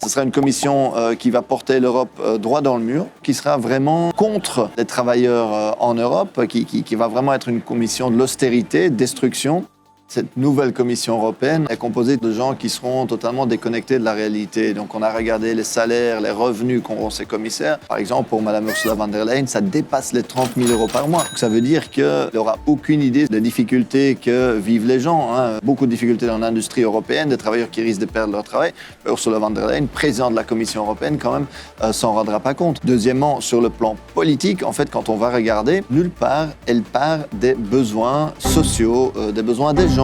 Ce sera une commission qui va porter l'Europe droit dans le mur, qui sera vraiment contre les travailleurs en Europe, qui va vraiment être une commission de l'austérité, destruction. Cette nouvelle Commission européenne est composée de gens qui seront totalement déconnectés de la réalité. Donc on a regardé les salaires, les revenus qu'auront ces commissaires. Par exemple, pour Mme Ursula von der Leyen, ça dépasse les 30 000 € par mois. Donc ça veut dire qu'elle n'aura aucune idée des difficultés que vivent les gens. Beaucoup de difficultés dans l'industrie européenne, des travailleurs qui risquent de perdre leur travail. Ursula von der Leyen, présidente de la Commission européenne, quand même, s'en rendra pas compte. Deuxièmement, sur le plan politique, en fait, quand on va regarder, nulle part, elle part des besoins sociaux, des besoins des gens.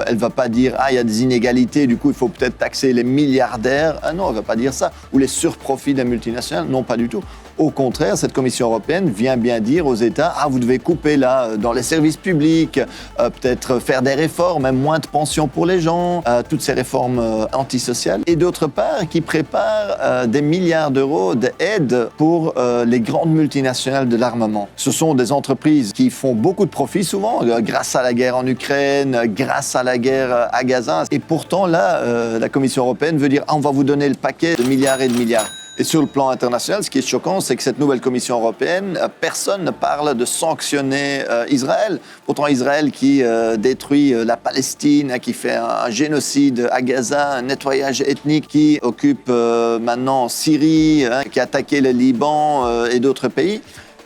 Elle ne va pas dire « Ah, il y a des inégalités, du coup, il faut peut-être taxer les milliardaires. » Non, elle ne va pas dire ça. Ou les surprofits des multinationales. Non, pas du tout. Au contraire, cette Commission européenne vient bien dire aux États « Ah, vous devez couper là dans les services publics, peut-être faire des réformes, même moins de pensions pour les gens, toutes ces réformes antisociales. » Et d'autre part, qui prépare des milliards d'euros d'aide pour les grandes multinationales de l'armement. Ce sont des entreprises qui font beaucoup de profits souvent, grâce à la guerre en Ukraine, grâce à la guerre à Gaza. Et pourtant, là, la Commission européenne veut dire « Ah, on va vous donner le paquet de milliards et de milliards. » Et sur le plan international, ce qui est choquant, c'est que cette nouvelle Commission européenne, personne ne parle de sanctionner Israël. Pourtant, Israël qui détruit la Palestine, qui fait un génocide à Gaza, un nettoyage ethnique, qui occupe maintenant Syrie, qui a attaqué le Liban et d'autres pays.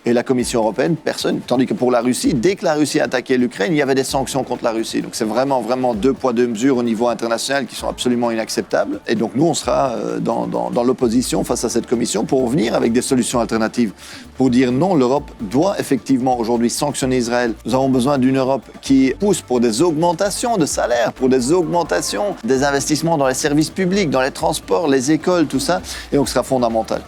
Et la Commission européenne, personne. Tandis que pour la Russie, dès que la Russie a attaqué l'Ukraine, il y avait des sanctions contre la Russie. Donc c'est vraiment deux poids, deux mesures au niveau international qui sont absolument inacceptables. Et donc nous, on sera dans l'opposition face à cette Commission pour venir avec des solutions alternatives. Pour dire non, l'Europe doit effectivement aujourd'hui sanctionner Israël. Nous avons besoin d'une Europe qui pousse pour des augmentations de salaires, pour des augmentations des investissements dans les services publics, dans les transports, les écoles, tout ça. Et donc ce sera fondamental.